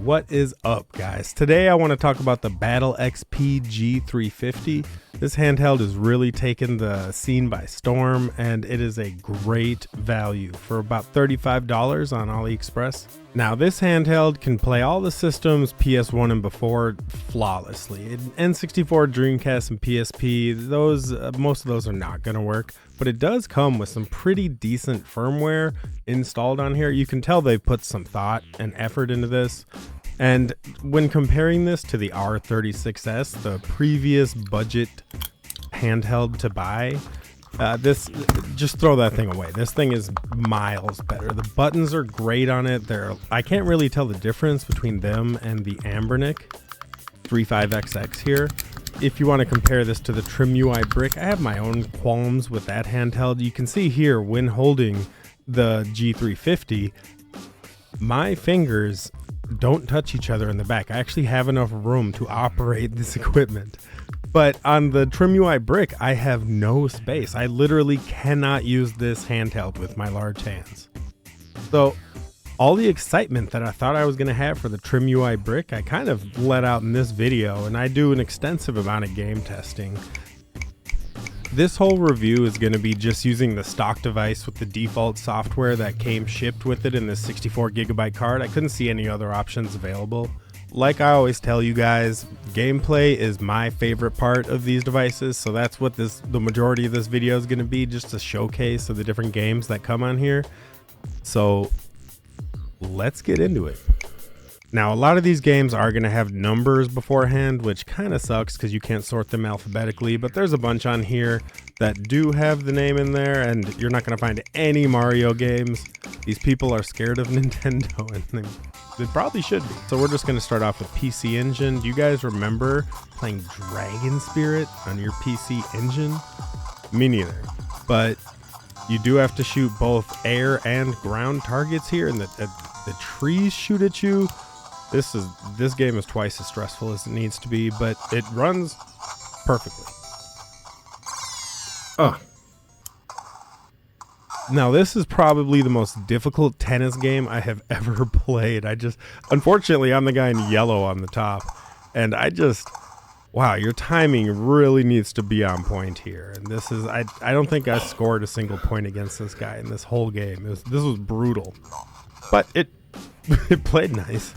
What is up, guys? Today I want to talk about the BattleXP G350. This handheld is really taking the scene by storm, and it is a great value for about $35 on AliExpress. Now, this handheld can play all the systems PS1 and before flawlessly. N64, Dreamcast, and PSP, most of those are not going to work, but it does come with some pretty decent firmware installed on here. You can tell they've put some thought and effort into this. And when comparing this to the R36S, the previous budget handheld to buy, just throw that thing away. This thing is miles better. The buttons are great on it. I can't really tell the difference between them and the Anbernic 35XX here. If you want to compare this to the Trim UI brick, I have my own qualms with that handheld. You can see here when holding the G350, my fingers don't touch each other in the back. I actually have enough room to operate this equipment. But on the Trim UI brick, I have no space. I literally cannot use this handheld with my large hands. So all the excitement that I thought I was going to have for the Trim UI brick, I kind of let out in this video, and I do an extensive amount of game testing. This whole review is going to be just using the stock device with the default software that came shipped with it in the 64GB card. I couldn't see any other options available. Like I always tell you guys, gameplay is my favorite part of these devices, so that's what the majority of this video is going to be, just a showcase of the different games that come on here. So let's get into it. Now, a lot of these games are going to have numbers beforehand, which kind of sucks because you can't sort them alphabetically, but there's a bunch on here that do have the name in there, and you're not going to find any Mario games. These people are scared of Nintendo, and they probably should be. So we're just going to start off with PC Engine. Do you guys remember playing Dragon Spirit on your PC Engine? Me neither. But you do have to shoot both air and ground targets here, and the trees shoot at you. This game is twice as stressful as it needs to be, but it runs perfectly. Now, this is probably the most difficult tennis game I have ever played. Unfortunately, I'm the guy in yellow on the top, and wow, your timing really needs to be on point here. And I don't think I scored a single point against this guy in this whole game. This was brutal, but it played nice.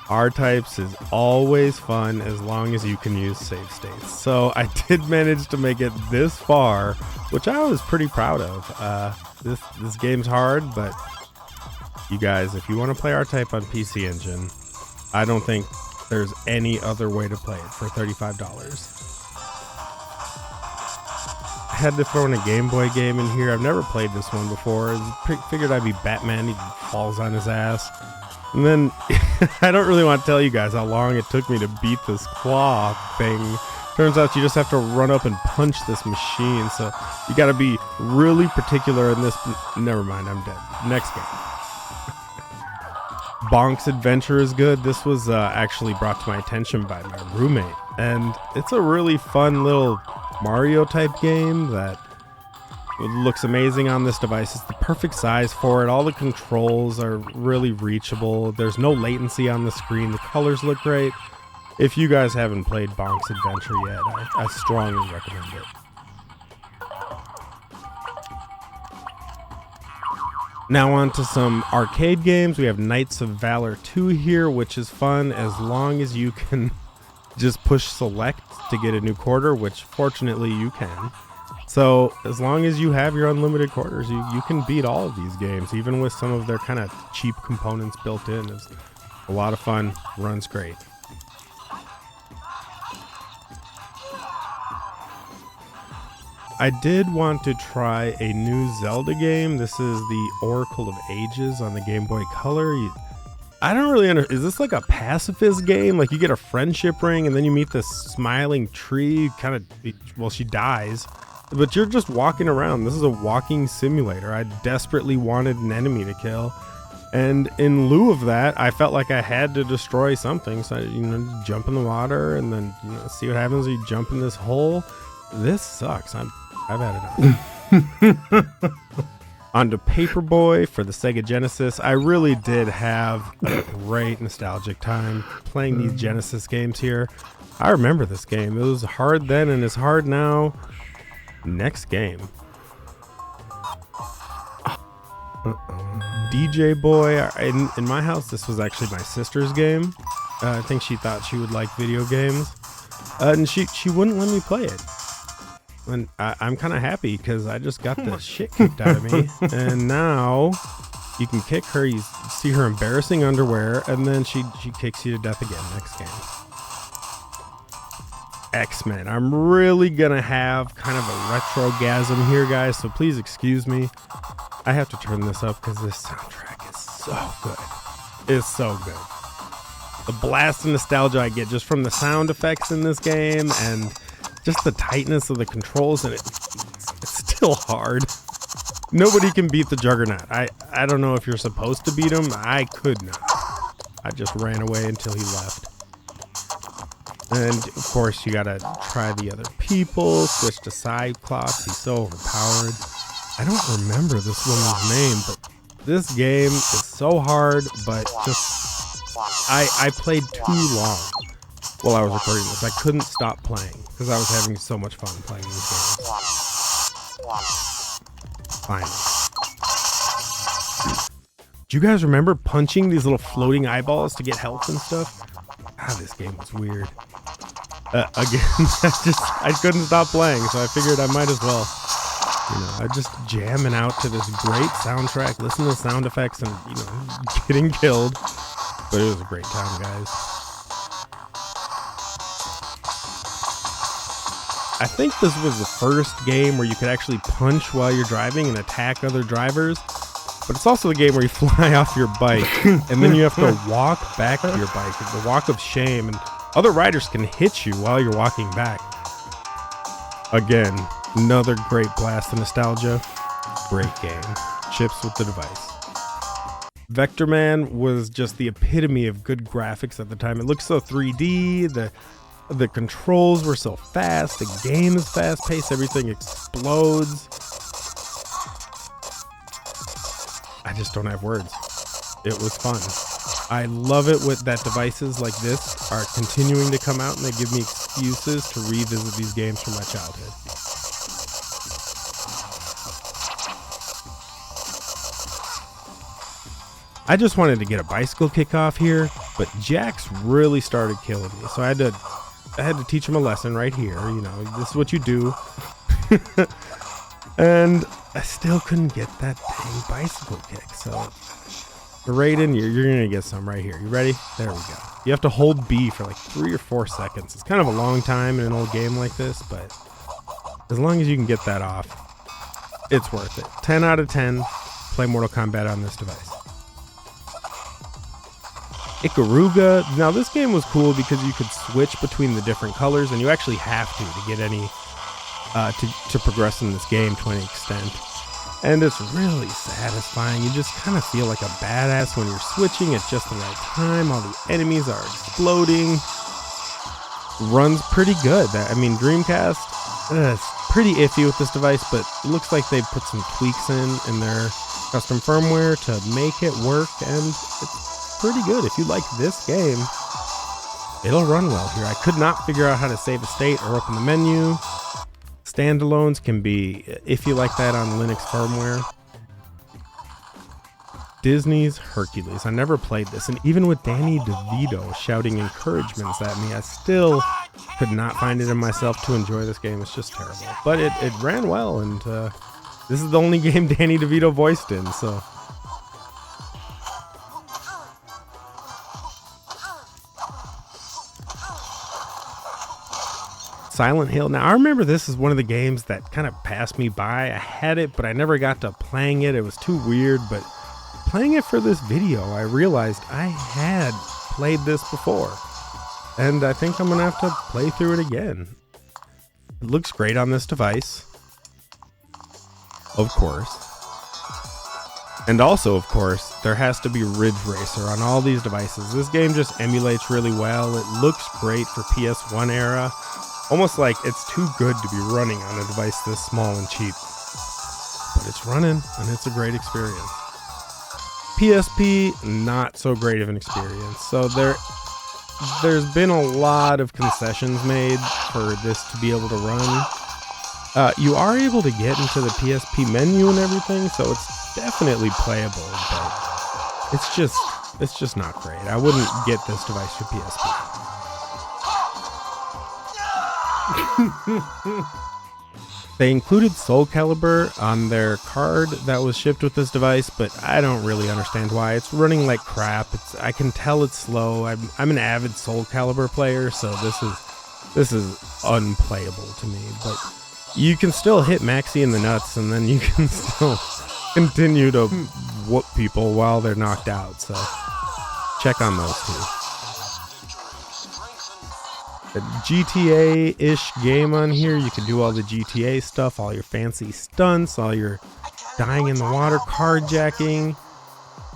R-types is always fun as long as you can use save states. So I did manage to make it this far, which I was pretty proud of. This game's hard, but you guys, if you want to play R-type on PC Engine, I don't think there's any other way to play it for $35. I had to throw in a Game Boy game in here. I've never played this one before. Figured I'd be Batman. He falls on his ass. And then I don't really want to tell you guys how long it took me to beat this claw thing. Turns out you just have to run up and punch this machine. So you got to be really particular in this. Never mind, I'm dead. Next game. Bonk's Adventure is good. This was actually brought to my attention by my roommate. And it's a really fun little Mario type game that looks amazing on this device. It's the perfect size for it. All the controls are really reachable. There's no latency on the screen. The colors look great. If you guys haven't played Bonk's Adventure yet, I strongly recommend it. Now on to some arcade games. We have Knights of Valor 2 here, which is fun as long as you can just push select to get a new quarter, which fortunately you can. So as long as you have your unlimited quarters, you can beat all of these games, even with some of their kind of cheap components built in. It's a lot of fun, runs great. I did want to try a new Zelda game. This is the Oracle of Ages on the Game Boy Color. I don't really understand. Is this like a pacifist game? Like you get a friendship ring and then you meet this smiling tree, she dies. But you're just walking around. This is a walking simulator. I desperately wanted an enemy to kill. And in lieu of that, I felt like I had to destroy something. So I, jump in the water and then, see what happens when you jump in this hole. This sucks. I've had enough. On to Paperboy for the Sega Genesis. I really did have a great nostalgic time playing these Genesis games here. I remember this game. It was hard then and it's hard now. Next game. DJ Boy. In my house, this was actually my sister's game. I think she thought she would like video games. And she wouldn't let me play it. And I'm kind of happy because I just got the shit kicked out of me. And now you can kick her. You see her embarrassing underwear. And then she kicks you to death again next game. X-Men. I'm really going to have kind of a retrogasm here, guys. So please excuse me. I have to turn this up because this soundtrack is so good. It's so good. The blast of nostalgia I get just from the sound effects in this game and just the tightness of the controls, and it's still hard. Nobody can beat the Juggernaut. I don't know if you're supposed to beat him. I could not. I just ran away until he left. And of course you gotta try the other people, switch to Cyclops. He's so overpowered. I don't remember this woman's name, but this game is so hard, but just I played too long while I was recording this. I couldn't stop playing because I was having so much fun playing these games. Finally. Do you guys remember punching these little floating eyeballs to get health and stuff? Ah, this game was weird. Again, I couldn't stop playing, so I figured I might as well. You know, I'm just jamming out to this great soundtrack, listen to the sound effects, and, you know, getting killed. But it was a great time, guys. I think this was the first game where you could actually punch while you're driving and attack other drivers. But it's also the game where you fly off your bike, and then you have to walk back to your bike. The walk of shame, and other riders can hit you while you're walking back. Again, another great blast of nostalgia. Great game. Chips with the device. Vector Man was just the epitome of good graphics at the time. It looked so 3D. The controls were so fast. The game is fast paced. Everything explodes. I just don't have words. It was fun. I love it that devices like this are continuing to come out and they give me excuses to revisit these games from my childhood. I just wanted to get a bicycle kick off here, but Jax really started killing me. So I had to teach him a lesson right here. You know, this is what you do. And I still couldn't get that dang bicycle kick. So, Raiden, you're going to get some right here. You ready? There we go. You have to hold B for like 3 or 4 seconds. It's kind of a long time in an old game like this, but as long as you can get that off, it's worth it. 10 out of 10. Play Mortal Kombat on this device. Ikaruga. Now this game was cool because you could switch between the different colors, and you actually have to get any to progress in this game to any extent. And it's really satisfying. You just kind of feel like a badass when you're switching at just the right time. All the enemies are exploding. Runs pretty good. I mean, Dreamcast, it's pretty iffy with this device, but it looks like they put some tweaks in their custom firmware to make it work, and it's pretty good. If you like this game, it'll run well here. I could not figure out how to save a state or open the menu. Standalones can be iffy like that on Linux firmware. Disney's Hercules. I never played this, and even with Danny DeVito shouting encouragements at me, I still could not find it in myself to enjoy this game. It's just terrible. But it ran well, and this is the only game Danny DeVito voiced in, so... Silent Hill. Now, I remember this is one of the games that kind of passed me by. I had it, but I never got to playing it. It was too weird, but playing it for this video, I realized I had played this before. And I think I'm going to have to play through it again. It looks great on this device. Of course. And also, of course, there has to be Ridge Racer on all these devices. This game just emulates really well. It looks great for PS1 era. Almost like it's too good to be running on a device this small and cheap. But it's running and it's a great experience. PSP, not so great of an experience. So there's been a lot of concessions made for this to be able to run. You are able to get into the PSP menu and everything, so it's definitely playable, but it's just not great. I wouldn't get this device for PSP. They included Soul Calibur on their card that was shipped with this device, but I don't really understand why. It's running like crap. I can tell it's slow. I'm an avid Soul Calibur player, so this is unplayable to me. But you can still hit Maxi in the nuts, and then you can still continue to whoop people while they're knocked out. So check on those two. A GTA-ish game on here. You can do all the GTA stuff, all your fancy stunts, all your dying in the water, carjacking,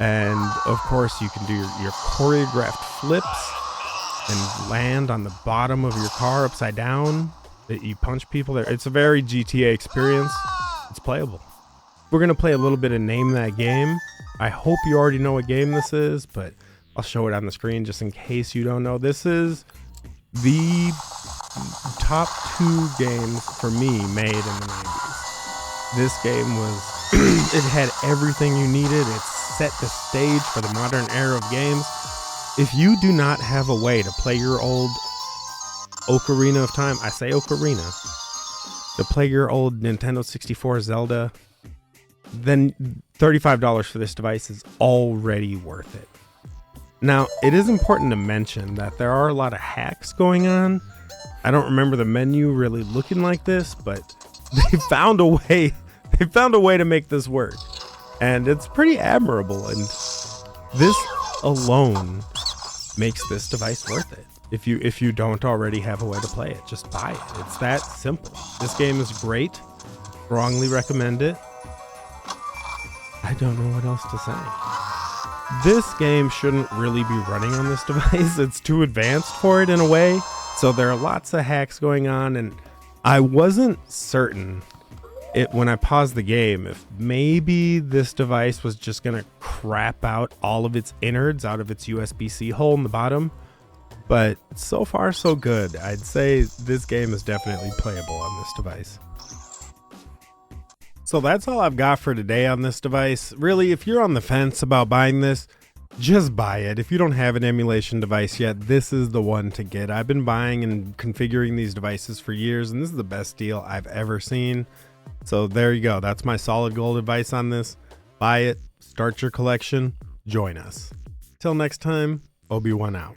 and of course you can do your choreographed flips and land on the bottom of your car upside down. You punch people there. It's a very GTA experience. It's playable. We're gonna play a little bit of Name That Game. I hope you already know what game this is, but I'll show it on the screen just in case you don't know. This is the top 2 games for me made in the 90s. This game was, it had everything you needed. It set the stage for the modern era of games. If you do not have a way to play your old Ocarina of Time, I say Ocarina, to play your old Nintendo 64 Zelda, then $35 for this device is already worth it. Now, it is important to mention that there are a lot of hacks going on. I don't remember the menu really looking like this, but they found a way. They found a way to make this work, and it's pretty admirable. And this alone makes this device worth it. If you don't already have a way to play it, just buy it. It's that simple. This game is great. Strongly recommend it. I don't know what else to say. This game shouldn't really be running on this device. It's too advanced for it in a way. So there are lots of hacks going on, and I wasn't certain when I paused the game if maybe this device was just gonna crap out all of its innards out of its USB-C hole in the bottom. But so far so good. I'd say this game is definitely playable on this device. So that's all I've got for today on this device. Really, if you're on the fence about buying this, just buy it. If you don't have an emulation device yet, this is the one to get. I've been buying and configuring these devices for years, and this is the best deal I've ever seen. So there you go. That's my solid gold advice on this. Buy it, start your collection, join us. Till next time, Obi-Wan out.